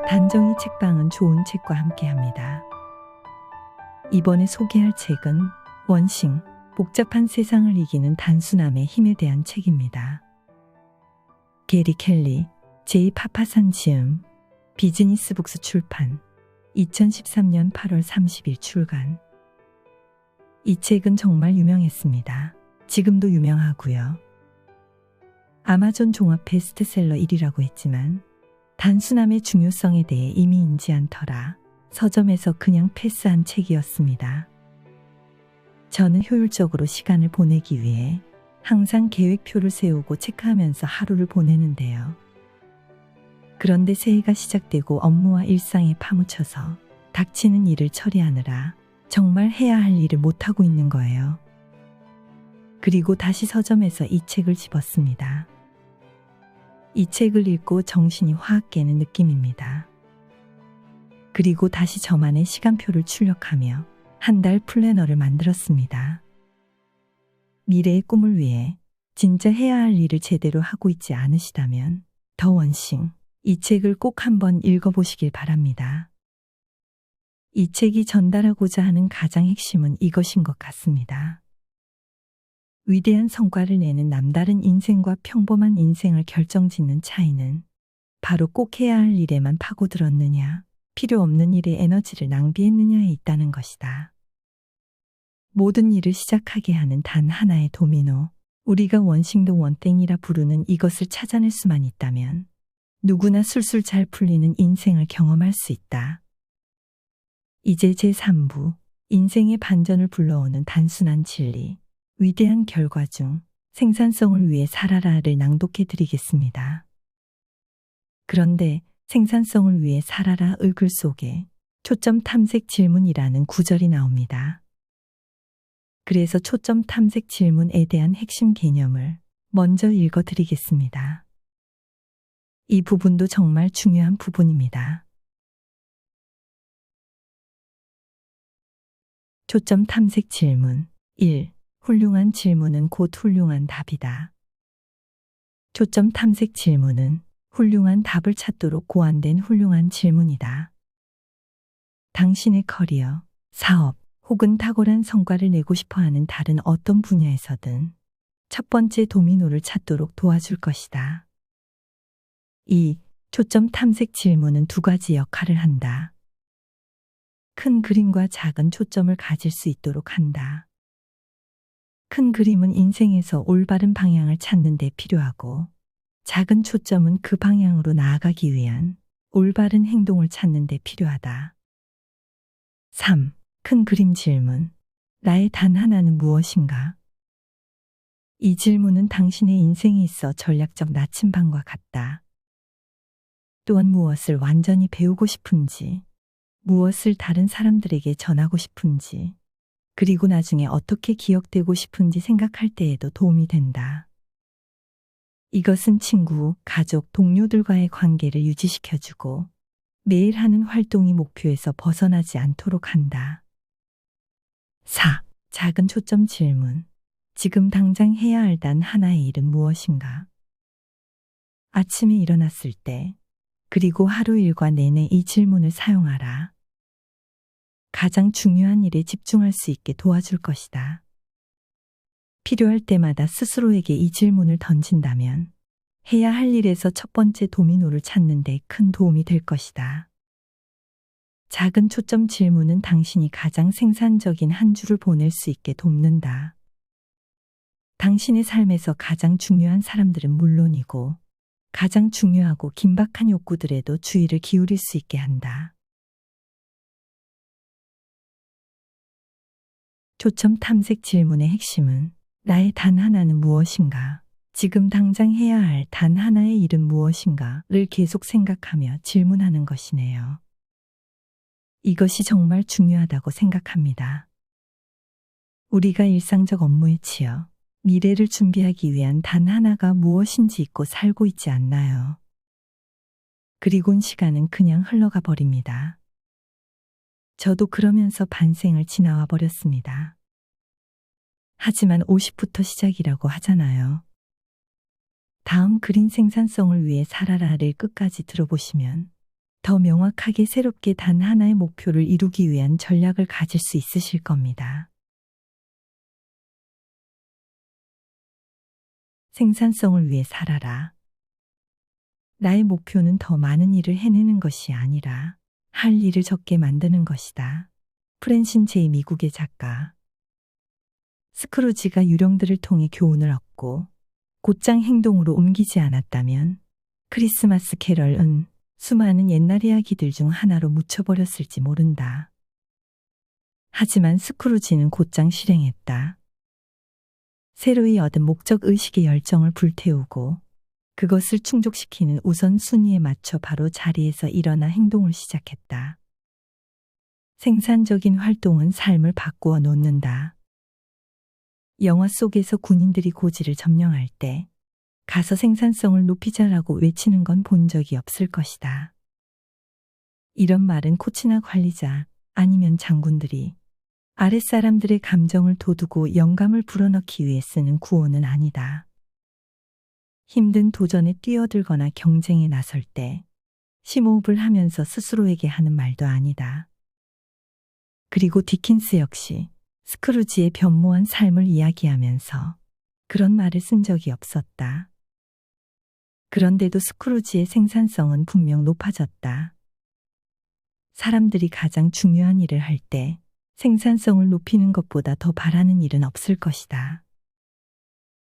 단정히 책방은 좋은 책과 함께합니다. 이번에 소개할 책은 원싱, 복잡한 세상을 이기는 단순함의 힘에 대한 책입니다. 게리 켈리, 제이 파파산 지음, 비즈니스북스 출판, 2013년 8월 30일 출간. 이 책은 정말 유명했습니다. 지금도 유명하고요. 아마존 종합 베스트셀러 1위라고 했지만 단순함의 중요성에 대해 이미 인지한 터라 서점에서 그냥 패스한 책이었습니다. 저는 효율적으로 시간을 보내기 위해 항상 계획표를 세우고 체크하면서 하루를 보내는데요. 그런데 새해가 시작되고 업무와 일상에 파묻혀서 닥치는 일을 처리하느라 정말 해야 할 일을 못하고 있는 거예요. 그리고 다시 서점에서 이 책을 집었습니다. 이 책을 읽고 정신이 확 깨는 느낌입니다. 그리고 다시 저만의 시간표를 출력하며 한 달 플래너를 만들었습니다. 미래의 꿈을 위해 진짜 해야 할 일을 제대로 하고 있지 않으시다면 더 원싱, 이 책을 꼭 한번 읽어보시길 바랍니다. 이 책이 전달하고자 하는 가장 핵심은 이것인 것 같습니다. 위대한 성과를 내는 남다른 인생과 평범한 인생을 결정짓는 차이는 바로 꼭 해야 할 일에만 파고들었느냐, 필요 없는 일에 에너지를 낭비했느냐에 있다는 것이다. 모든 일을 시작하게 하는 단 하나의 도미노, 우리가 원싱도 원땡이라 부르는 이것을 찾아낼 수만 있다면 누구나 술술 잘 풀리는 인생을 경험할 수 있다. 이제 제3부, 인생의 반전을 불러오는 단순한 진리, 위대한 결과 중 생산성을 위해 살아라를 낭독해 드리겠습니다. 그런데 생산성을 위해 살아라의 글 속에 초점 탐색 질문이라는 구절이 나옵니다. 그래서 초점 탐색 질문에 대한 핵심 개념을 먼저 읽어 드리겠습니다. 이 부분도 정말 중요한 부분입니다. 초점 탐색 질문 1. 훌륭한 질문은 곧 훌륭한 답이다. 초점 탐색 질문은 훌륭한 답을 찾도록 고안된 훌륭한 질문이다. 당신의 커리어, 사업, 혹은 탁월한 성과를 내고 싶어하는 다른 어떤 분야에서든 첫 번째 도미노를 찾도록 도와줄 것이다. 2. 초점 탐색 질문은 두 가지 역할을 한다. 큰 그림과 작은 초점을 가질 수 있도록 한다. 큰 그림은 인생에서 올바른 방향을 찾는 데 필요하고, 작은 초점은 그 방향으로 나아가기 위한 올바른 행동을 찾는 데 필요하다. 3. 큰 그림 질문. 나의 단 하나는 무엇인가? 이 질문은 당신의 인생에 있어 전략적 나침반과 같다. 또한 무엇을 완전히 배우고 싶은지, 무엇을 다른 사람들에게 전하고 싶은지, 그리고 나중에 어떻게 기억되고 싶은지 생각할 때에도 도움이 된다. 이것은 친구, 가족, 동료들과의 관계를 유지시켜주고 매일 하는 활동이 목표에서 벗어나지 않도록 한다. 4. 작은 초점 질문. 지금 당장 해야 할 단 하나의 일은 무엇인가? 아침에 일어났을 때, 그리고 하루 일과 내내 이 질문을 사용하라. 가장 중요한 일에 집중할 수 있게 도와줄 것이다. 필요할 때마다 스스로에게 이 질문을 던진다면 해야 할 일에서 첫 번째 도미노를 찾는 데 큰 도움이 될 것이다. 작은 초점 질문은 당신이 가장 생산적인 한 주를 보낼 수 있게 돕는다. 당신의 삶에서 가장 중요한 사람들은 물론이고 가장 중요하고 긴박한 욕구들에도 주의를 기울일 수 있게 한다. 초점 탐색 질문의 핵심은 나의 단 하나는 무엇인가? 지금 당장 해야 할 단 하나의 일은 무엇인가?를 계속 생각하며 질문하는 것이네요. 이것이 정말 중요하다고 생각합니다. 우리가 일상적 업무에 치여 미래를 준비하기 위한 단 하나가 무엇인지 잊고 살고 있지 않나요? 그리곤 시간은 그냥 흘러가 버립니다. 저도 그러면서 반생을 지나와 버렸습니다. 하지만 50부터 시작이라고 하잖아요. 다음 그린 생산성을 위해 살아라를 끝까지 들어보시면 더 명확하게 새롭게 단 하나의 목표를 이루기 위한 전략을 가질 수 있으실 겁니다. 생산성을 위해 살아라. 나의 목표는 더 많은 일을 해내는 것이 아니라 할 일을 적게 만드는 것이다. 프랜신 제이 미국의 작가. 스크루지가 유령들을 통해 교훈을 얻고 곧장 행동으로 옮기지 않았다면 크리스마스 캐럴은 수많은 옛날 이야기들 중 하나로 묻혀버렸을지 모른다. 하지만 스크루지는 곧장 실행했다. 새로이 얻은 목적 의식의 열정을 불태우고 그것을 충족시키는 우선순위에 맞춰 바로 자리에서 일어나 행동을 시작했다. 생산적인 활동은 삶을 바꾸어 놓는다. 영화 속에서 군인들이 고지를 점령할 때 가서 생산성을 높이자라고 외치는 건 본 적이 없을 것이다. 이런 말은 코치나 관리자 아니면 장군들이 아랫사람들의 감정을 돋우고 영감을 불어넣기 위해 쓰는 구호는 아니다. 힘든 도전에 뛰어들거나 경쟁에 나설 때 심호흡을 하면서 스스로에게 하는 말도 아니다. 그리고 디킨스 역시 스크루지의 변모한 삶을 이야기하면서 그런 말을 쓴 적이 없었다. 그런데도 스크루지의 생산성은 분명 높아졌다. 사람들이 가장 중요한 일을 할 때 생산성을 높이는 것보다 더 바라는 일은 없을 것이다.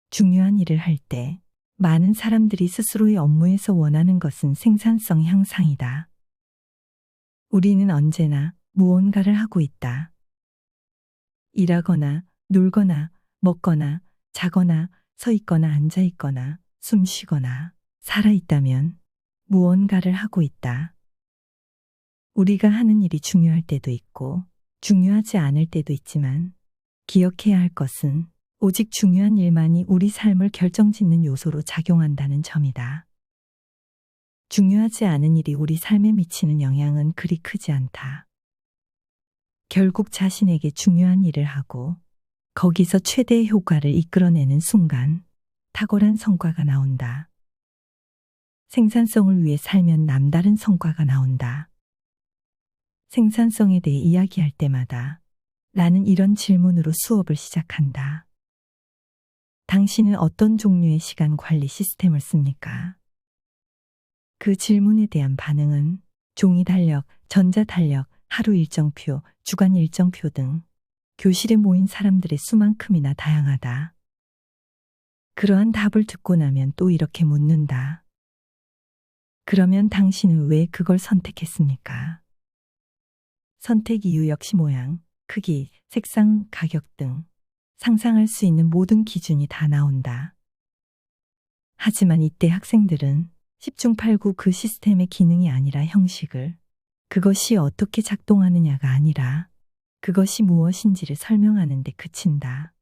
중요한 일을 할 때 많은 사람들이 스스로의 업무에서 원하는 것은 생산성 향상이다. 우리는 언제나 무언가를 하고 있다. 일하거나, 놀거나, 먹거나, 자거나, 서 있거나 앉아 있거나, 숨 쉬거나, 살아 있다면 무언가를 하고 있다. 우리가 하는 일이 중요할 때도 있고, 중요하지 않을 때도 있지만, 기억해야 할 것은 오직 중요한 일만이 우리 삶을 결정짓는 요소로 작용한다는 점이다. 중요하지 않은 일이 우리 삶에 미치는 영향은 그리 크지 않다. 결국 자신에게 중요한 일을 하고 거기서 최대의 효과를 이끌어내는 순간 탁월한 성과가 나온다. 생산성을 위해 살면 남다른 성과가 나온다. 생산성에 대해 이야기할 때마다 나는 이런 질문으로 수업을 시작한다. 당신은 어떤 종류의 시간 관리 시스템을 씁니까? 그 질문에 대한 반응은 종이 달력, 전자 달력, 하루 일정표, 주간 일정표 등 교실에 모인 사람들의 수만큼이나 다양하다. 그러한 답을 듣고 나면 또 이렇게 묻는다. 그러면 당신은 왜 그걸 선택했습니까? 선택 이유 역시 모양, 크기, 색상, 가격 등 상상할 수 있는 모든 기준이 다 나온다. 하지만 이때 학생들은 10중 8구 그 시스템의 기능이 아니라 형식을, 그것이 어떻게 작동하느냐가 아니라 그것이 무엇인지를 설명하는 데 그친다.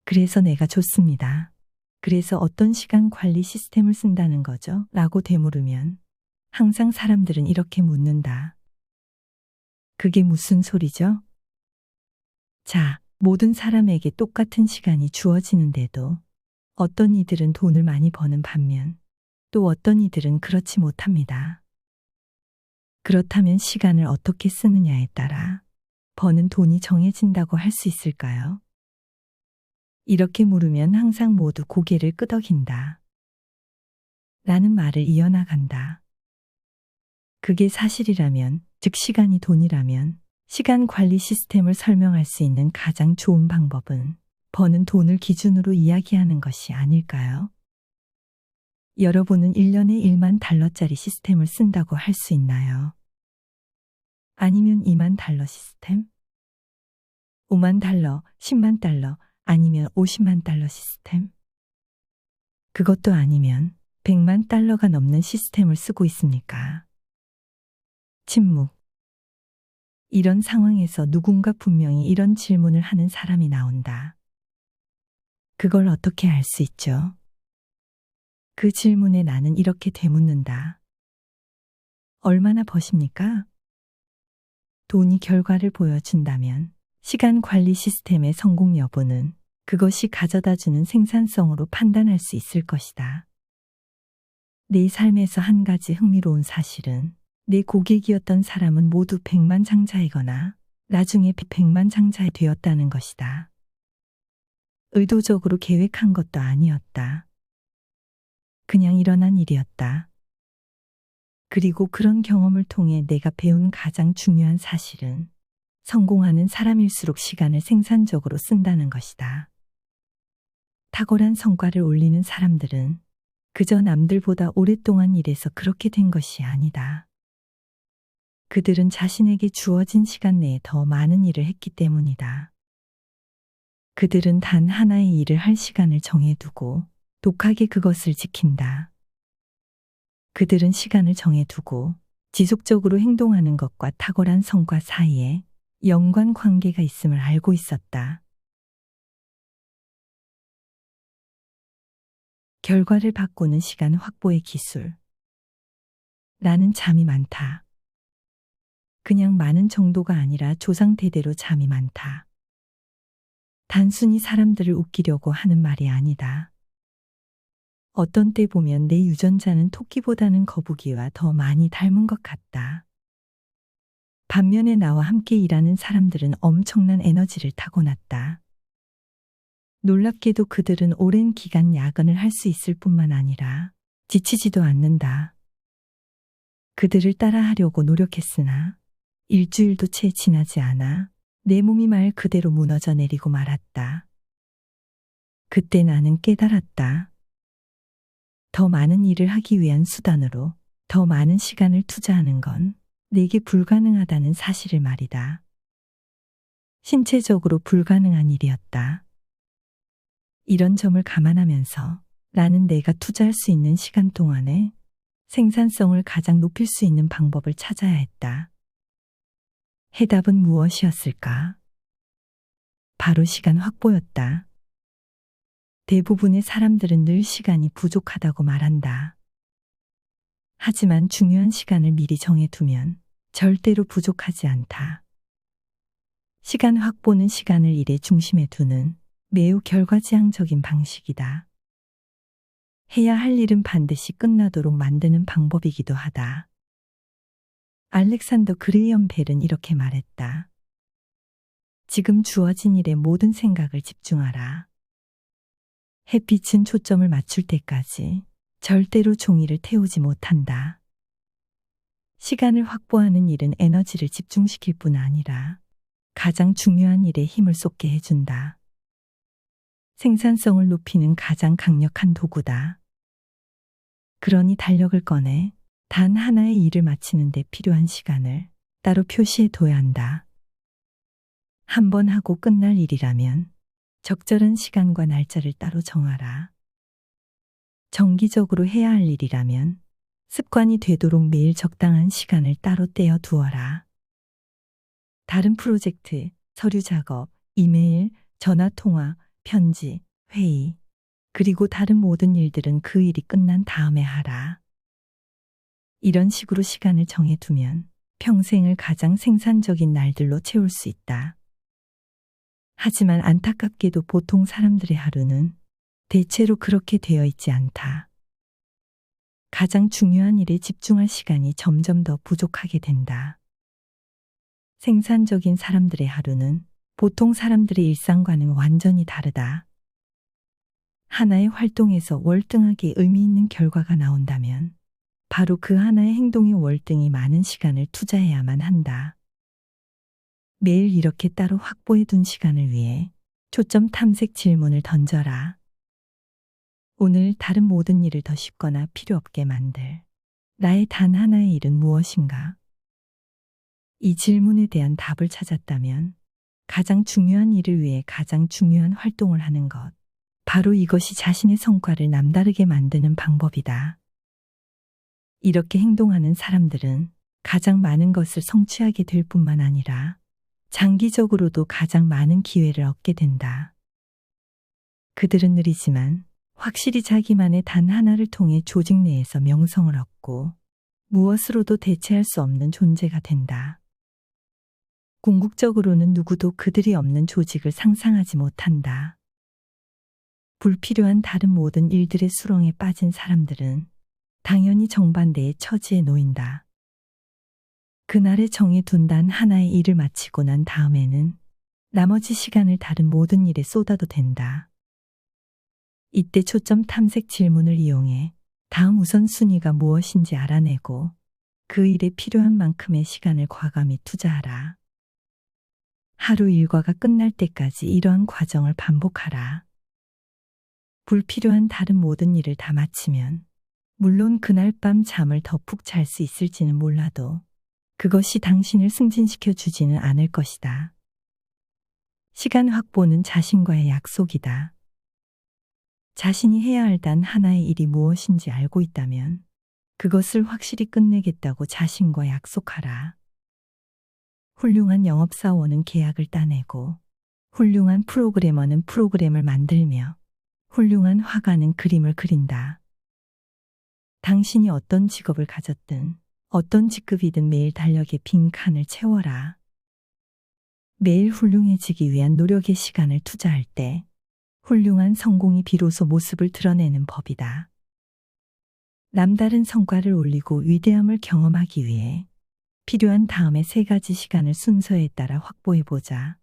그래서 내가 좋습니다. 그래서 어떤 시간 관리 시스템을 쓴다는 거죠? 라고 되물으면 항상 사람들은 이렇게 묻는다. 그게 무슨 소리죠? 자, 모든 사람에게 똑같은 시간이 주어지는데도 어떤 이들은 돈을 많이 버는 반면 또 어떤 이들은 그렇지 못합니다. 그렇다면 시간을 어떻게 쓰느냐에 따라 버는 돈이 정해진다고 할 수 있을까요? 이렇게 물으면 항상 모두 고개를 끄덕인다. 라는 말을 이어나간다. 그게 사실이라면, 즉 시간이 돈이라면 시간 관리 시스템을 설명할 수 있는 가장 좋은 방법은 버는 돈을 기준으로 이야기하는 것이 아닐까요? 여러분은 1년에 1만 달러짜리 시스템을 쓴다고 할 수 있나요? 아니면 2만 달러 시스템? 5만 달러, 10만 달러, 아니면 50만 달러 시스템? 그것도 아니면 100만 달러가 넘는 시스템을 쓰고 있습니까? 침묵. 이런 상황에서 누군가 분명히 이런 질문을 하는 사람이 나온다. 그걸 어떻게 알 수 있죠? 그 질문에 나는 이렇게 되묻는다. 얼마나 버십니까? 돈이 결과를 보여준다면 시간 관리 시스템의 성공 여부는 그것이 가져다주는 생산성으로 판단할 수 있을 것이다. 내 삶에서 한 가지 흥미로운 사실은 내 고객이었던 사람은 모두 백만장자이거나 나중에 백만장자 되었다는 것이다. 의도적으로 계획한 것도 아니었다. 그냥 일어난 일이었다. 그리고 그런 경험을 통해 내가 배운 가장 중요한 사실은 성공하는 사람일수록 시간을 생산적으로 쓴다는 것이다. 탁월한 성과를 올리는 사람들은 그저 남들보다 오랫동안 일해서 그렇게 된 것이 아니다. 그들은 자신에게 주어진 시간 내에 더 많은 일을 했기 때문이다. 그들은 단 하나의 일을 할 시간을 정해두고 독하게 그것을 지킨다. 그들은 시간을 정해두고 지속적으로 행동하는 것과 탁월한 성과 사이에 연관 관계가 있음을 알고 있었다. 결과를 바꾸는 시간 확보의 기술. 나는 잠이 많다. 그냥 많은 정도가 아니라 조상대대로 잠이 많다. 단순히 사람들을 웃기려고 하는 말이 아니다. 어떤 때 보면 내 유전자는 토끼보다는 거북이와 더 많이 닮은 것 같다. 반면에 나와 함께 일하는 사람들은 엄청난 에너지를 타고났다. 놀랍게도 그들은 오랜 기간 야근을 할 수 있을 뿐만 아니라 지치지도 않는다. 그들을 따라하려고 노력했으나 일주일도 채 지나지 않아 내 몸이 말 그대로 무너져 내리고 말았다. 그때 나는 깨달았다. 더 많은 일을 하기 위한 수단으로 더 많은 시간을 투자하는 건 내게 불가능하다는 사실을 말이다. 신체적으로 불가능한 일이었다. 이런 점을 감안하면서 나는 내가 투자할 수 있는 시간 동안에 생산성을 가장 높일 수 있는 방법을 찾아야 했다. 해답은 무엇이었을까? 바로 시간 확보였다. 대부분의 사람들은 늘 시간이 부족하다고 말한다. 하지만 중요한 시간을 미리 정해두면 절대로 부족하지 않다. 시간 확보는 시간을 일의 중심에 두는 매우 결과지향적인 방식이다. 해야 할 일은 반드시 끝나도록 만드는 방법이기도 하다. 알렉산더 그레이엄 벨은 이렇게 말했다. 지금 주어진 일에 모든 생각을 집중하라. 햇빛은 초점을 맞출 때까지 절대로 종이를 태우지 못한다. 시간을 확보하는 일은 에너지를 집중시킬 뿐 아니라 가장 중요한 일에 힘을 쏟게 해준다. 생산성을 높이는 가장 강력한 도구다. 그러니 달력을 꺼내 단 하나의 일을 마치는 데 필요한 시간을 따로 표시해 둬야 한다. 한 번 하고 끝날 일이라면 적절한 시간과 날짜를 따로 정하라. 정기적으로 해야 할 일이라면 습관이 되도록 매일 적당한 시간을 따로 떼어 두어라. 다른 프로젝트, 서류 작업, 이메일, 전화 통화, 편지, 회의, 그리고 다른 모든 일들은 그 일이 끝난 다음에 하라. 이런 식으로 시간을 정해두면 평생을 가장 생산적인 날들로 채울 수 있다. 하지만 안타깝게도 보통 사람들의 하루는 대체로 그렇게 되어 있지 않다. 가장 중요한 일에 집중할 시간이 점점 더 부족하게 된다. 생산적인 사람들의 하루는 보통 사람들의 일상과는 완전히 다르다. 하나의 활동에서 월등하게 의미 있는 결과가 나온다면 바로 그 하나의 행동에 월등히 많은 시간을 투자해야만 한다. 매일 이렇게 따로 확보해 둔 시간을 위해 초점 탐색 질문을 던져라. 오늘 다른 모든 일을 더 쉽거나 필요 없게 만들 나의 단 하나의 일은 무엇인가? 이 질문에 대한 답을 찾았다면 가장 중요한 일을 위해 가장 중요한 활동을 하는 것. 바로 이것이 자신의 성과를 남다르게 만드는 방법이다. 이렇게 행동하는 사람들은 가장 많은 것을 성취하게 될 뿐만 아니라 장기적으로도 가장 많은 기회를 얻게 된다. 그들은 느리지만 확실히 자기만의 단 하나를 통해 조직 내에서 명성을 얻고 무엇으로도 대체할 수 없는 존재가 된다. 궁극적으로는 누구도 그들이 없는 조직을 상상하지 못한다. 불필요한 다른 모든 일들의 수렁에 빠진 사람들은 당연히 정반대의 처지에 놓인다. 그날에 정해둔 단 하나의 일을 마치고 난 다음에는 나머지 시간을 다른 모든 일에 쏟아도 된다. 이때 초점 탐색 질문을 이용해 다음 우선순위가 무엇인지 알아내고 그 일에 필요한 만큼의 시간을 과감히 투자하라. 하루 일과가 끝날 때까지 이러한 과정을 반복하라. 불필요한 다른 모든 일을 다 마치면 물론 그날 밤 잠을 더 푹 잘 수 있을지는 몰라도 그것이 당신을 승진시켜 주지는 않을 것이다. 시간 확보는 자신과의 약속이다. 자신이 해야 할 단 하나의 일이 무엇인지 알고 있다면 그것을 확실히 끝내겠다고 자신과 약속하라. 훌륭한 영업사원은 계약을 따내고 훌륭한 프로그래머는 프로그램을 만들며 훌륭한 화가는 그림을 그린다. 당신이 어떤 직업을 가졌든 어떤 직급이든 매일 달력에 빈 칸을 채워라. 매일 훌륭해지기 위한 노력의 시간을 투자할 때 훌륭한 성공이 비로소 모습을 드러내는 법이다. 남다른 성과를 올리고 위대함을 경험하기 위해 필요한 다음의 3가지 시간을 순서에 따라 확보해보자.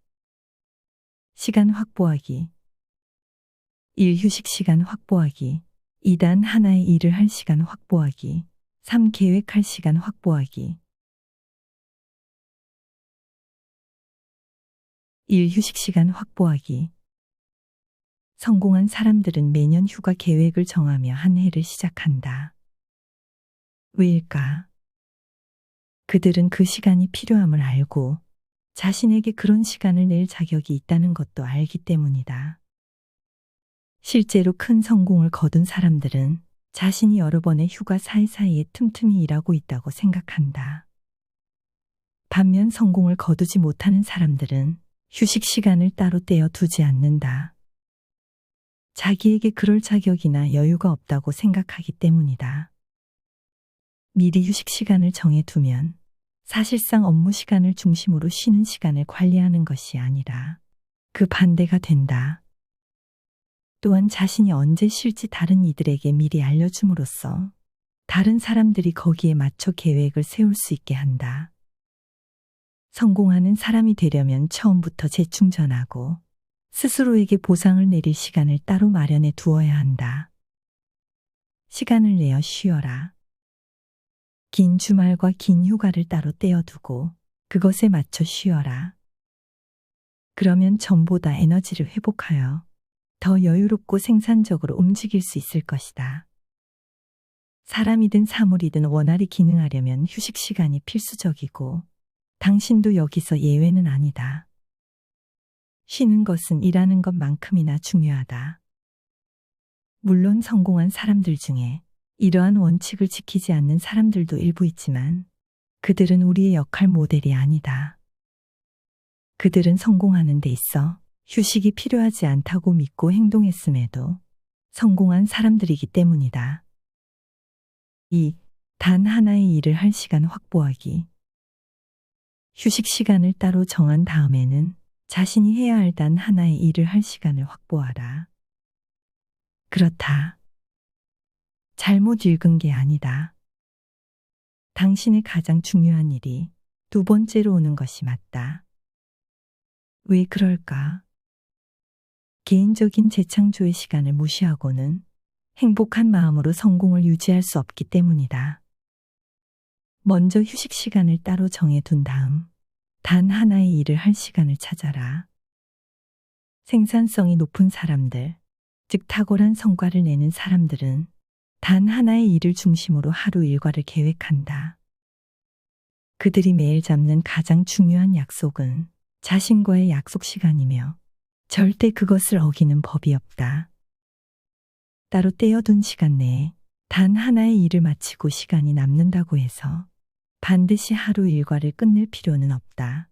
시간 확보하기. 1. 휴식 시간 확보하기. 2. 단 하나의 일을 할 시간 확보하기. 3. 계획할 시간 확보하기. 1. 휴식 시간 확보하기. 성공한 사람들은 매년 휴가 계획을 정하며 한 해를 시작한다. 왜일까? 그들은 그 시간이 필요함을 알고 자신에게 그런 시간을 낼 자격이 있다는 것도 알기 때문이다. 실제로 큰 성공을 거둔 사람들은 자신이 여러 번의 휴가 사이사이에 틈틈이 일하고 있다고 생각한다. 반면 성공을 거두지 못하는 사람들은 휴식 시간을 따로 떼어 두지 않는다. 자기에게 그럴 자격이나 여유가 없다고 생각하기 때문이다. 미리 휴식 시간을 정해두면 사실상 업무 시간을 중심으로 쉬는 시간을 관리하는 것이 아니라 그 반대가 된다. 또한 자신이 언제 쉴지 다른 이들에게 미리 알려줌으로써 다른 사람들이 거기에 맞춰 계획을 세울 수 있게 한다. 성공하는 사람이 되려면 처음부터 재충전하고 스스로에게 보상을 내릴 시간을 따로 마련해 두어야 한다. 시간을 내어 쉬어라. 긴 주말과 긴 휴가를 따로 떼어두고 그것에 맞춰 쉬어라. 그러면 전보다 에너지를 회복하여 더 여유롭고 생산적으로 움직일 수 있을 것이다. 사람이든 사물이든 원활히 기능하려면 휴식 시간이 필수적이고 당신도 여기서 예외는 아니다. 쉬는 것은 일하는 것만큼이나 중요하다. 물론 성공한 사람들 중에 이러한 원칙을 지키지 않는 사람들도 일부 있지만 그들은 우리의 역할 모델이 아니다. 그들은 성공하는 데 있어 휴식이 필요하지 않다고 믿고 행동했음에도 성공한 사람들이기 때문이다. 2. 단 하나의 일을 할 시간 확보하기. 휴식 시간을 따로 정한 다음에는 자신이 해야 할 단 하나의 일을 할 시간을 확보하라. 그렇다. 잘못 읽은 게 아니다. 당신의 가장 중요한 일이 2번째로 오는 것이 맞다. 왜 그럴까? 개인적인 재창조의 시간을 무시하고는 행복한 마음으로 성공을 유지할 수 없기 때문이다. 먼저 휴식 시간을 따로 정해둔 다음 단 하나의 일을 할 시간을 찾아라. 생산성이 높은 사람들, 즉 탁월한 성과를 내는 사람들은 단 하나의 일을 중심으로 하루 일과를 계획한다. 그들이 매일 잡는 가장 중요한 약속은 자신과의 약속 시간이며 절대 그것을 어기는 법이 없다. 따로 떼어둔 시간 내에 단 하나의 일을 마치고 시간이 남는다고 해서 반드시 하루 일과를 끝낼 필요는 없다.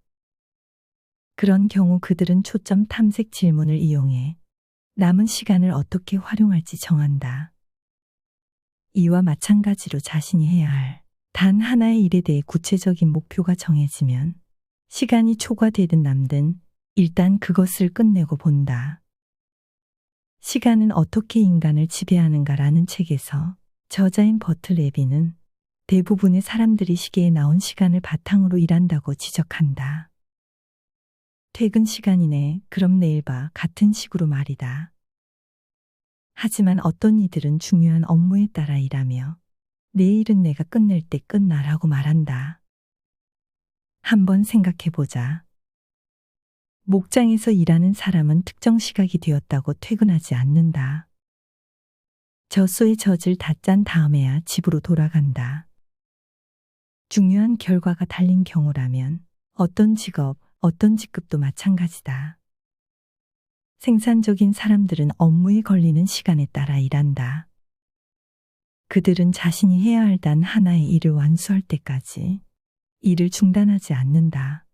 그런 경우 그들은 초점 탐색 질문을 이용해 남은 시간을 어떻게 활용할지 정한다. 이와 마찬가지로 자신이 해야 할 단 하나의 일에 대해 구체적인 목표가 정해지면 시간이 초과되든 남든 일단 그것을 끝내고 본다. 시간은 어떻게 인간을 지배하는가라는 책에서 저자인 버트 레비는 대부분의 사람들이 시계에 나온 시간을 바탕으로 일한다고 지적한다. 퇴근 시간이네. 그럼 내일 봐. 같은 식으로 말이다. 하지만 어떤 이들은 중요한 업무에 따라 일하며 내일은 내가 끝낼 때 끝나라고 말한다. 한번 생각해보자. 목장에서 일하는 사람은 특정 시각이 되었다고 퇴근하지 않는다. 젖소의 젖을 다 짠 다음에야 집으로 돌아간다. 중요한 결과가 달린 경우라면 어떤 직업, 어떤 직급도 마찬가지다. 생산적인 사람들은 업무에 걸리는 시간에 따라 일한다. 그들은 자신이 해야 할 단 하나의 일을 완수할 때까지 일을 중단하지 않는다.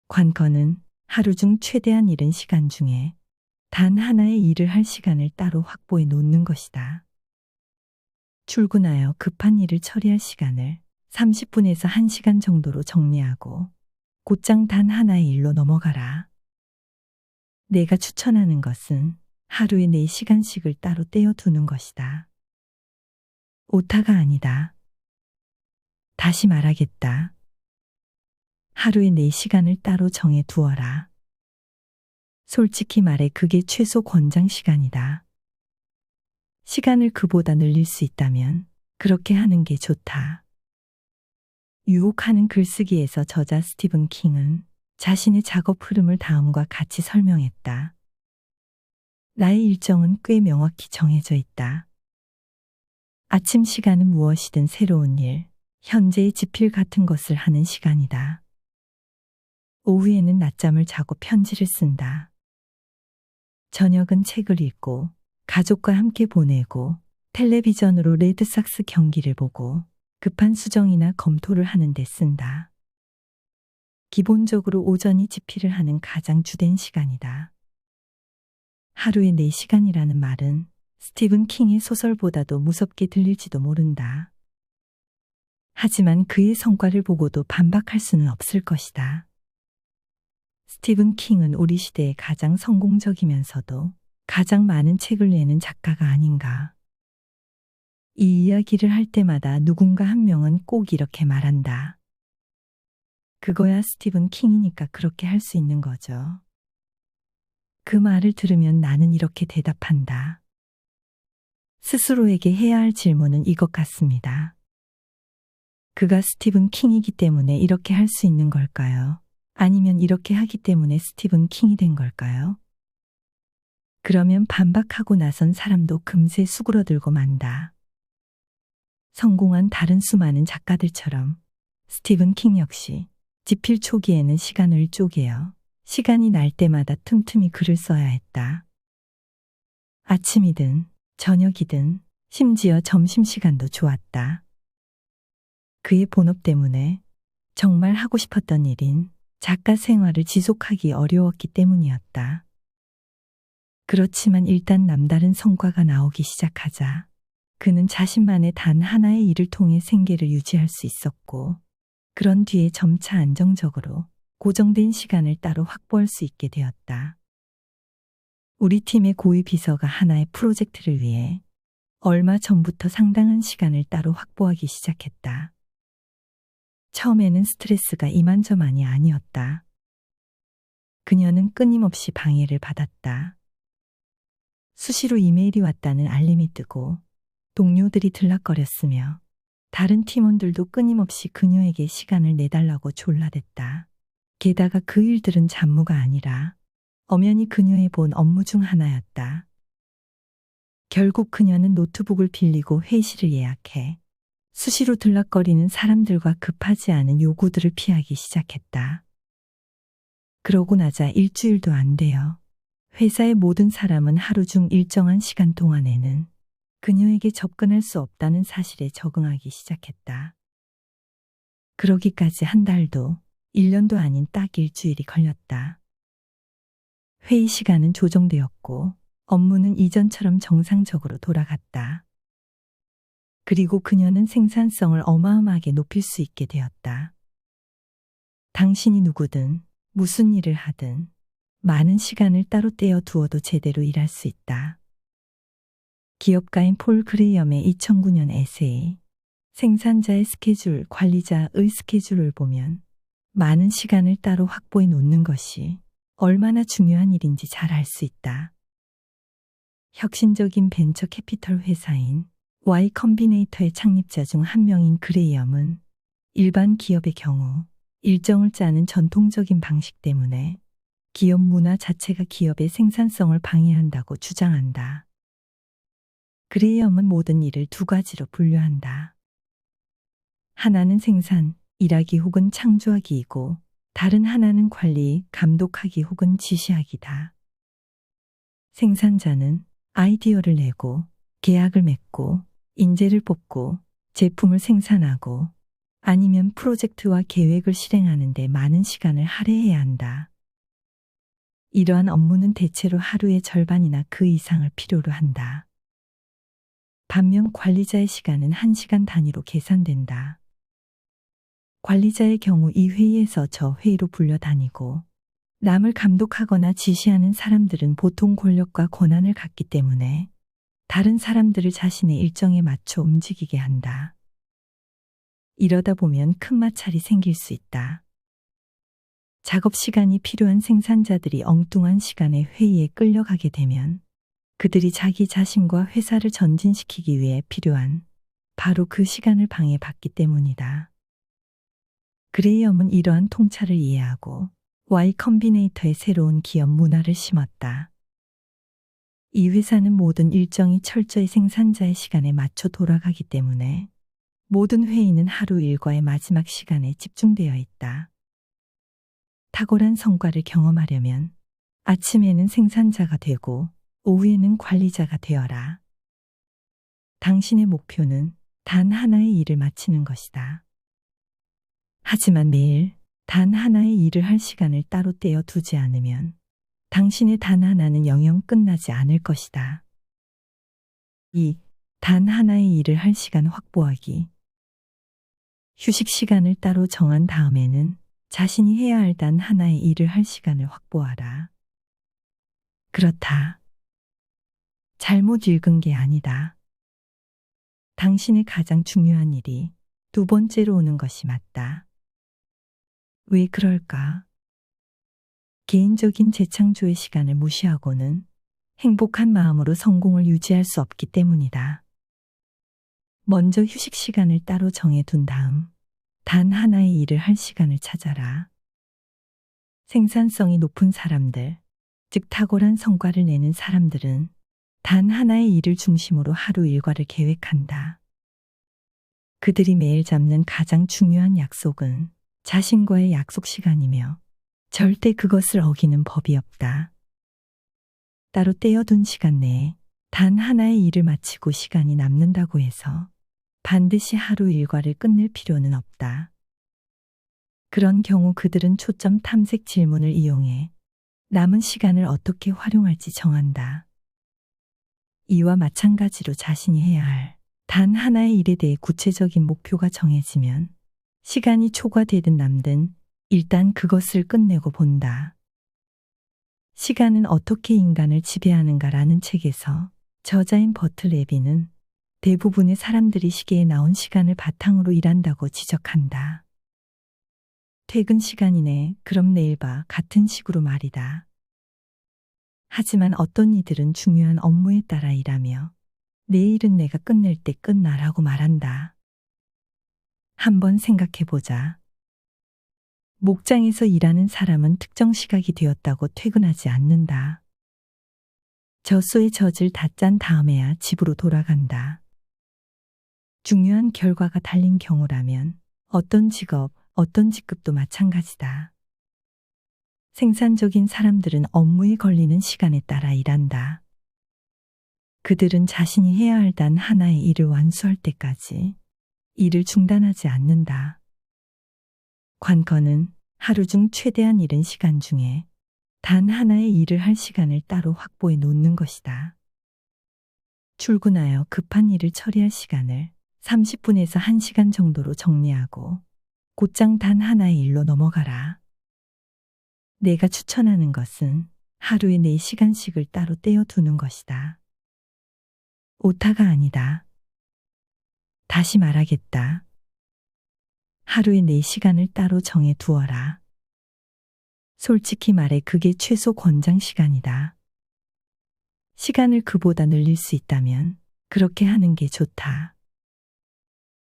관건은 하루 중 최대한 이른 시간 중에 단 하나의 일을 할 시간을 따로 확보해 놓는 것이다. 출근하여 급한 일을 처리할 시간을 30분에서 1시간 정도로 정리하고 곧장 단 하나의 일로 넘어가라. 내가 추천하는 것은 하루에 4시간씩을 따로 떼어 두는 것이다. 오타가 아니다. 다시 말하겠다. 하루에 4시간을 따로 정해 두어라. 솔직히 말해 그게 최소 권장 시간이다. 시간을 그보다 늘릴 수 있다면 그렇게 하는 게 좋다. 유혹하는 글쓰기에서 저자 스티븐 킹은 자신의 작업 흐름을 다음과 같이 설명했다. 나의 일정은 꽤 명확히 정해져 있다. 아침 시간은 무엇이든 새로운 일, 현재의 지필 같은 것을 하는 시간이다. 오후에는 낮잠을 자고 편지를 쓴다. 저녁은 책을 읽고 가족과 함께 보내고 텔레비전으로 레드삭스 경기를 보고 급한 수정이나 검토를 하는 데 쓴다. 기본적으로 오전이 지필을 하는 가장 주된 시간이다. 하루에 4시간이라는 말은 스티븐 킹의 소설보다도 무섭게 들릴지도 모른다. 하지만 그의 성과를 보고도 반박할 수는 없을 것이다. 스티븐 킹은 우리 시대의 가장 성공적이면서도 가장 많은 책을 내는 작가가 아닌가. 이 이야기를 할 때마다 누군가 한 명은 꼭 이렇게 말한다. 그거야 스티븐 킹이니까 그렇게 할 수 있는 거죠. 그 말을 들으면 나는 이렇게 대답한다. 스스로에게 해야 할 질문은 이것 같습니다. 그가 스티븐 킹이기 때문에 이렇게 할 수 있는 걸까요? 아니면 이렇게 하기 때문에 스티븐 킹이 된 걸까요? 그러면 반박하고 나선 사람도 금세 수그러들고 만다. 성공한 다른 수많은 작가들처럼 스티븐 킹 역시 지필 초기에는 시간을 쪼개어 시간이 날 때마다 틈틈이 글을 써야 했다. 아침이든 저녁이든 심지어 점심시간도 좋았다. 그의 본업 때문에 정말 하고 싶었던 일인 작가 생활을 지속하기 어려웠기 때문이었다. 그렇지만 일단 남다른 성과가 나오기 시작하자 그는 자신만의 단 하나의 일을 통해 생계를 유지할 수 있었고 그런 뒤에 점차 안정적으로 고정된 시간을 따로 확보할 수 있게 되었다. 우리 팀의 고위 비서가 하나의 프로젝트를 위해 얼마 전부터 상당한 시간을 따로 확보하기 시작했다. 처음에는 스트레스가 이만저만이 아니었다. 그녀는 끊임없이 방해를 받았다. 수시로 이메일이 왔다는 알림이 뜨고 동료들이 들락거렸으며 다른 팀원들도 끊임없이 그녀에게 시간을 내달라고 졸라댔다. 게다가 그 일들은 잡무가 아니라 엄연히 그녀의 본 업무 중 하나였다. 결국 그녀는 노트북을 빌리고 회의실을 예약해 수시로 들락거리는 사람들과 급하지 않은 요구들을 피하기 시작했다. 그러고 나자 일주일도 안 되어 회사의 모든 사람은 하루 중 일정한 시간 동안에는 그녀에게 접근할 수 없다는 사실에 적응하기 시작했다. 그러기까지 한 달도 1년도 아닌 딱 일주일이 걸렸다. 회의 시간은 조정되었고 업무는 이전처럼 정상적으로 돌아갔다. 그리고 그녀는 생산성을 어마어마하게 높일 수 있게 되었다. 당신이 누구든 무슨 일을 하든 많은 시간을 따로 떼어 두어도 제대로 일할 수 있다. 기업가인 폴 그레이엄의 2009년 에세이 생산자의 스케줄, 관리자의 스케줄을 보면 많은 시간을 따로 확보해 놓는 것이 얼마나 중요한 일인지 잘 알 수 있다. 혁신적인 벤처 캐피털 회사인 Y 컴비네이터의 창립자 중 한 명인 그레이엄은 일반 기업의 경우 일정을 짜는 전통적인 방식 때문에 기업 문화 자체가 기업의 생산성을 방해한다고 주장한다. 그레이엄은 모든 일을 두 가지로 분류한다. 하나는 생산, 일하기 혹은 창조하기이고 다른 하나는 관리, 감독하기 혹은 지시하기다. 생산자는 아이디어를 내고 계약을 맺고 인재를 뽑고 제품을 생산하고 아니면 프로젝트와 계획을 실행하는 데 많은 시간을 할애해야 한다. 이러한 업무는 대체로 하루의 절반이나 그 이상을 필요로 한다. 반면 관리자의 시간은 1시간 단위로 계산된다. 관리자의 경우 이 회의에서 저 회의로 불려다니고 남을 감독하거나 지시하는 사람들은 보통 권력과 권한을 갖기 때문에 다른 사람들을 자신의 일정에 맞춰 움직이게 한다. 이러다 보면 큰 마찰이 생길 수 있다. 작업 시간이 필요한 생산자들이 엉뚱한 시간에 회의에 끌려가게 되면 그들이 자기 자신과 회사를 전진시키기 위해 필요한 바로 그 시간을 방해받기 때문이다. 그레이엄은 이러한 통찰을 이해하고 Y 컴비네이터의 새로운 기업 문화를 심었다. 이 회사는 모든 일정이 철저히 생산자의 시간에 맞춰 돌아가기 때문에 모든 회의는 하루 일과의 마지막 시간에 집중되어 있다. 탁월한 성과를 경험하려면 아침에는 생산자가 되고 오후에는 관리자가 되어라. 당신의 목표는 단 하나의 일을 마치는 것이다. 하지만 매일 단 하나의 일을 할 시간을 따로 떼어 두지 않으면 당신의 단 하나는 영영 끝나지 않을 것이다. 2. 단 하나의 일을 할 시간 확보하기. 휴식 시간을 따로 정한 다음에는 자신이 해야 할 단 하나의 일을 할 시간을 확보하라. 그렇다. 잘못 읽은 게 아니다. 당신의 가장 중요한 일이 두 번째로 오는 것이 맞다. 왜 그럴까? 개인적인 재창조의 시간을 무시하고는 행복한 마음으로 성공을 유지할 수 없기 때문이다. 먼저 휴식 시간을 따로 정해둔 다음 단 하나의 일을 할 시간을 찾아라. 생산성이 높은 사람들, 즉 탁월한 성과를 내는 사람들은 단 하나의 일을 중심으로 하루 일과를 계획한다. 그들이 매일 잡는 가장 중요한 약속은 자신과의 약속 시간이며 절대 그것을 어기는 법이 없다. 따로 떼어둔 시간 내에 단 하나의 일을 마치고 시간이 남는다고 해서 반드시 하루 일과를 끝낼 필요는 없다. 그런 경우 그들은 초점 탐색 질문을 이용해 남은 시간을 어떻게 활용할지 정한다. 이와 마찬가지로 자신이 해야 할 단 하나의 일에 대해 구체적인 목표가 정해지면 시간이 초과되든 남든 일단 그것을 끝내고 본다. 시간은 어떻게 인간을 지배하는가라는 책에서 저자인 버트 레비는 대부분의 사람들이 시계에 나온 시간을 바탕으로 일한다고 지적한다. 퇴근 시간이네, 그럼 내일 봐, 같은 식으로 말이다. 하지만 어떤 이들은 중요한 업무에 따라 일하며 내일은 내가 끝낼 때 끝나라고 말한다. 한번 생각해보자. 목장에서 일하는 사람은 특정 시각이 되었다고 퇴근하지 않는다. 젖소의 젖을 다 짠 다음에야 집으로 돌아간다. 중요한 결과가 달린 경우라면 어떤 직업, 어떤 직급도 마찬가지다. 생산적인 사람들은 업무에 걸리는 시간에 따라 일한다. 그들은 자신이 해야 할 단 하나의 일을 완수할 때까지 일을 중단하지 않는다. 관건은 하루 중 최대한 이른 시간 중에 단 하나의 일을 할 시간을 따로 확보해 놓는 것이다. 출근하여 급한 일을 처리할 시간을 30분에서 1시간 정도로 정리하고 곧장 단 하나의 일로 넘어가라. 내가 추천하는 것은 하루에 4시간씩을 따로 떼어 두는 것이다. 오타가 아니다. 다시 말하겠다. 하루에 내 시간을 따로 정해 두어라. 솔직히 말해 그게 최소 권장 시간이다. 시간을 그보다 늘릴 수 있다면 그렇게 하는 게 좋다.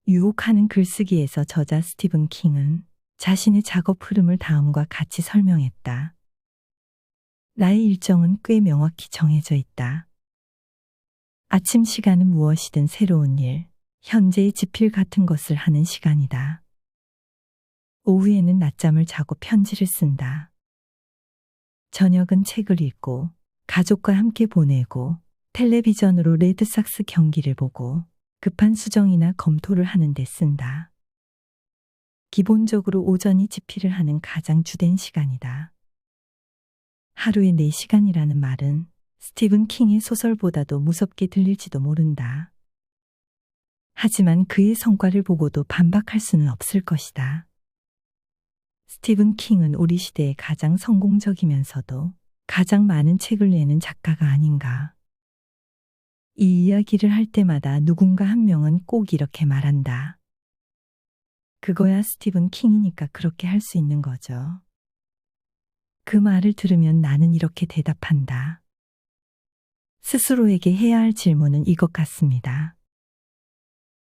유혹하는 글쓰기에서 저자 스티븐 킹은 자신의 작업 흐름을 다음과 같이 설명했다. 나의 일정은 꽤 명확히 정해져 있다. 아침 시간은 무엇이든 새로운 일, 현재의 지필 같은 것을 하는 시간이다. 오후에는 낮잠을 자고 편지를 쓴다. 저녁은 책을 읽고 가족과 함께 보내고 텔레비전으로 레드삭스 경기를 보고 급한 수정이나 검토를 하는 데 쓴다. 기본적으로 오전이 지필을 하는 가장 주된 시간이다. 하루에 4시간이라는 말은 스티븐 킹의 소설보다도 무섭게 들릴지도 모른다. 하지만 그의 성과를 보고도 반박할 수는 없을 것이다. 스티븐 킹은 우리 시대의 가장 성공적이면서도 가장 많은 책을 내는 작가가 아닌가. 이 이야기를 할 때마다 누군가 한 명은 꼭 이렇게 말한다. 그거야 스티븐 킹이니까 그렇게 할 수 있는 거죠. 그 말을 들으면 나는 이렇게 대답한다. 스스로에게 해야 할 질문은 이것 같습니다.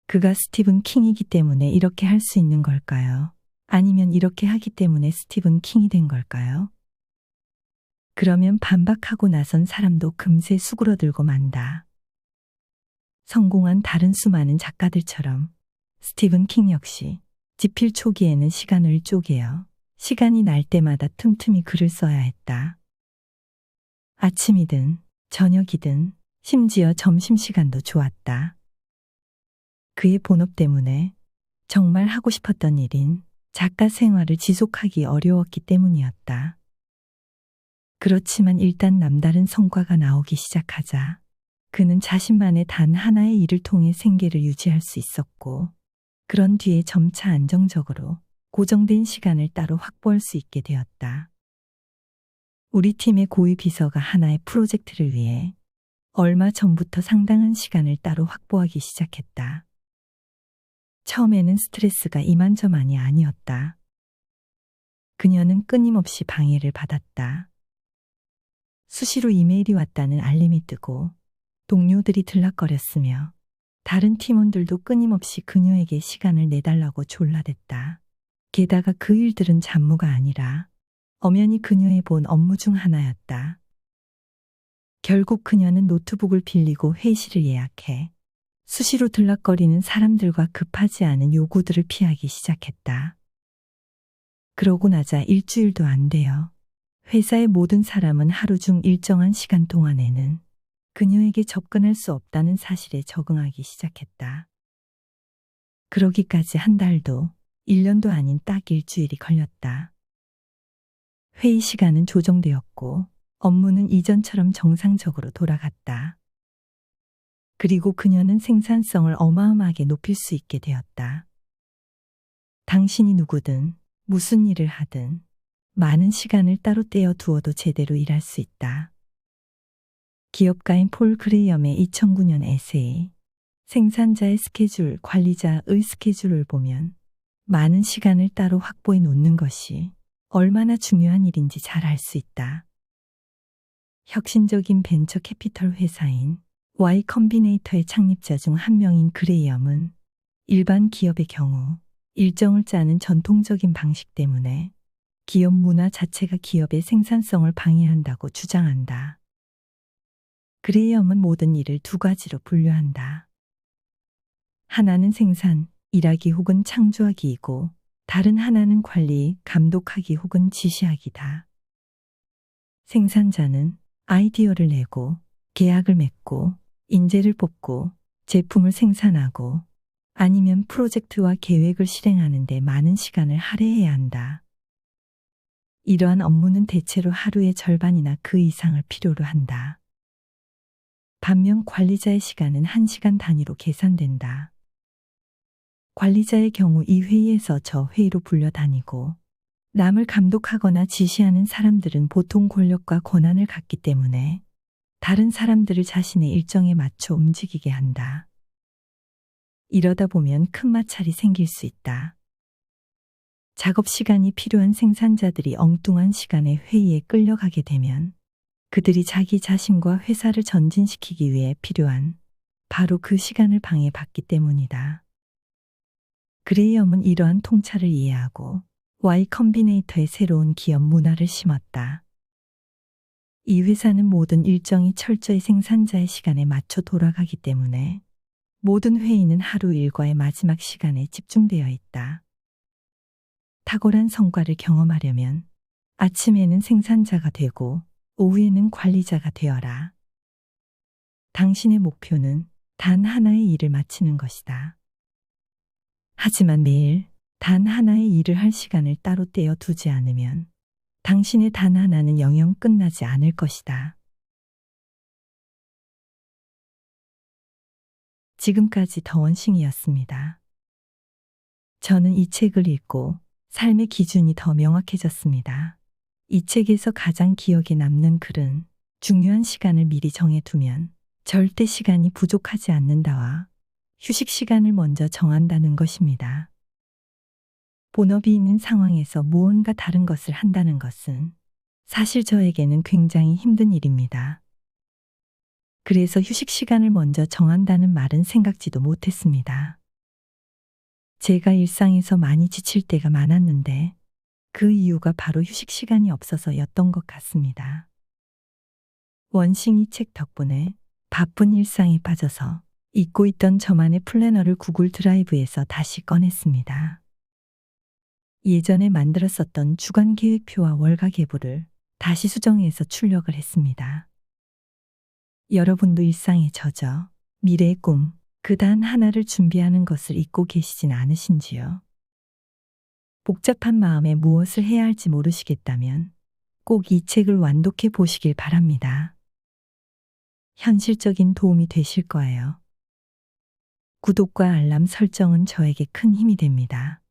그가 스티븐 킹이기 때문에 이렇게 할 수 있는 걸까요? 아니면 이렇게 하기 때문에 스티븐 킹이 된 걸까요? 그러면 반박하고 나선 사람도 금세 수그러들고 만다. 성공한 다른 수많은 작가들처럼 스티븐 킹 역시 지필 초기에는 시간을 쪼개어 시간이 날 때마다 틈틈이 글을 써야 했다. 아침이든 저녁이든 심지어 점심시간도 좋았다. 그의 본업 때문에 정말 하고 싶었던 일인 작가 생활을 지속하기 어려웠기 때문이었다. 그렇지만 일단 남다른 성과가 나오기 시작하자 그는 자신만의 단 하나의 일을 통해 생계를 유지할 수 있었고 그런 뒤에 점차 안정적으로 고정된 시간을 따로 확보할 수 있게 되었다. 우리 팀의 고위 비서가 하나의 프로젝트를 위해 얼마 전부터 상당한 시간을 따로 확보하기 시작했다. 처음에는 스트레스가 이만저만이 아니었다. 그녀는 끊임없이 방해를 받았다. 수시로 이메일이 왔다는 알림이 뜨고 동료들이 들락거렸으며 다른 팀원들도 끊임없이 그녀에게 시간을 내달라고 졸라댔다. 게다가 그 일들은 잡무가 아니라 엄연히 그녀의 본 업무 중 하나였다. 결국 그녀는 노트북을 빌리고 회의실을 예약해 수시로 들락거리는 사람들과 급하지 않은 요구들을 피하기 시작했다. 그러고 나자 일주일도 안 되어 회사의 모든 사람은 하루 중 일정한 시간 동안에는 그녀에게 접근할 수 없다는 사실에 적응하기 시작했다. 그러기까지 한 달도 1년도 아닌 딱 일주일이 걸렸다. 회의 시간은 조정되었고 업무는 이전처럼 정상적으로 돌아갔다. 그리고 그녀는 생산성을 어마어마하게 높일 수 있게 되었다. 당신이 누구든 무슨 일을 하든 많은 시간을 따로 떼어 두어도 제대로 일할 수 있다. 기업가인 폴 그레이엄의 2009년 에세이 생산자의 스케줄, 관리자의 스케줄을 보면 많은 시간을 따로 확보해 놓는 것이 얼마나 중요한 일인지 잘 알 수 있다. 혁신적인 벤처 캐피털 회사인 Y 컴비네이터의 창립자 중 한 명인 그레이엄은 일반 기업의 경우 일정을 짜는 전통적인 방식 때문에 기업 문화 자체가 기업의 생산성을 방해한다고 주장한다. 그레이엄은 모든 일을 두 가지로 분류한다. 하나는 생산, 일하기 혹은 창조하기이고 다른 하나는 관리, 감독하기 혹은 지시하기다. 생산자는 아이디어를 내고 계약을 맺고 인재를 뽑고 제품을 생산하고 아니면 프로젝트와 계획을 실행하는 데 많은 시간을 할애해야 한다. 이러한 업무는 대체로 하루의 절반이나 그 이상을 필요로 한다. 반면 관리자의 시간은 1시간 단위로 계산된다. 관리자의 경우 이 회의에서 저 회의로 불려다니고 남을 감독하거나 지시하는 사람들은 보통 권력과 권한을 갖기 때문에 다른 사람들을 자신의 일정에 맞춰 움직이게 한다. 이러다 보면 큰 마찰이 생길 수 있다. 작업 시간이 필요한 생산자들이 엉뚱한 시간에 회의에 끌려가게 되면 그들이 자기 자신과 회사를 전진시키기 위해 필요한 바로 그 시간을 방해받기 때문이다. 그레이엄은 이러한 통찰을 이해하고 Y 컴비네이터의 새로운 기업 문화를 심었다. 이 회사는 모든 일정이 철저히 생산자의 시간에 맞춰 돌아가기 때문에 모든 회의는 하루 일과의 마지막 시간에 집중되어 있다. 탁월한 성과를 경험하려면 아침에는 생산자가 되고 오후에는 관리자가 되어라. 당신의 목표는 단 하나의 일을 마치는 것이다. 하지만 매일 단 하나의 일을 할 시간을 따로 떼어 두지 않으면 당신의 단 하나는 영영 끝나지 않을 것이다. 지금까지 더원싱이었습니다. 저는 이 책을 읽고 삶의 기준이 더 명확해졌습니다. 이 책에서 가장 기억에 남는 글은 중요한 시간을 미리 정해두면 절대 시간이 부족하지 않는다와 휴식 시간을 먼저 정한다는 것입니다. 본업이 있는 상황에서 무언가 다른 것을 한다는 것은 사실 저에게는 굉장히 힘든 일입니다. 그래서 휴식 시간을 먼저 정한다는 말은 생각지도 못했습니다. 제가 일상에서 많이 지칠 때가 많았는데 그 이유가 바로 휴식 시간이 없어서였던 것 같습니다. 원싱이 책 덕분에 바쁜 일상에 빠져서 잊고 있던 저만의 플래너를 구글 드라이브에서 다시 꺼냈습니다. 예전에 만들었었던 주간 계획표와 월가 계부를 다시 수정해서 출력을 했습니다. 여러분도 일상에 젖어 미래의 꿈, 그 단 하나를 준비하는 것을 잊고 계시진 않으신지요? 복잡한 마음에 무엇을 해야 할지 모르시겠다면 꼭 이 책을 완독해 보시길 바랍니다. 현실적인 도움이 되실 거예요. 구독과 알람 설정은 저에게 큰 힘이 됩니다.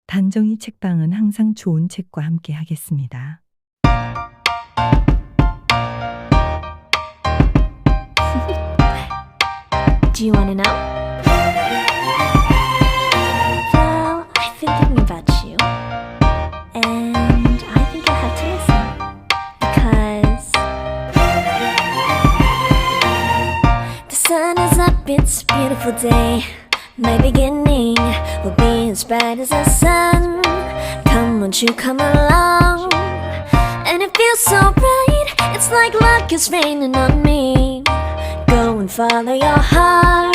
단정히 책방은 항상 좋은 책과 함께 하겠습니다. Do you want to know? Well, I've been thinking about you, and I think you'll have to listen, because the sun is up, it's a beautiful day. My beginning will be as bright as the sun. Come, won't you come along? And it feels so bright, it's like luck is raining on me. Go and follow your heart,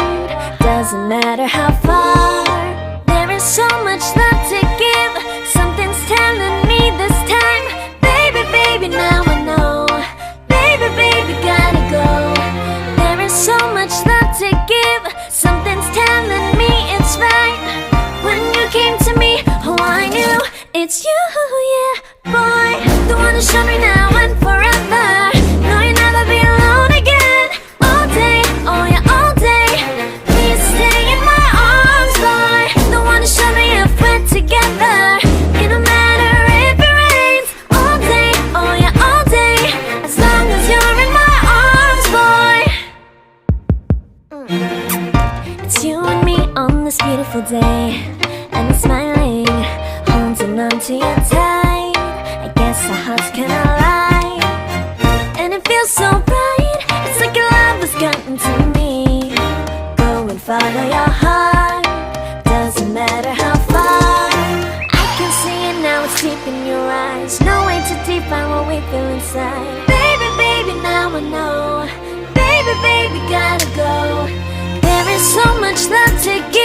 doesn't matter how far. There is so much love to give, something's telling me this time. Baby, baby, now I know. Baby, baby, gotta go. There is so much love to give, something's telling me it's right. When you came to me, oh I knew it's you, yeah, boy. The one who showed me now and forever. No, you'll never be alone again. All day, oh yeah, all day. Please stay in my arms, boy. The one who showed me if we're together. It don't matter if it rains. All day, oh yeah, all day. As long as you're in my arms, boy. It's you and me on this beautiful day, and it's smiling, holding on to you tight. I guess our hearts can align, and it feels so bright. It's like your love has gotten to me. Go and follow your heart, doesn't matter how far. I can see it now, it's deep in your eyes. No way to define what we feel inside. Baby, baby, now I know. Baby, baby, gotta go. There is so much love to give.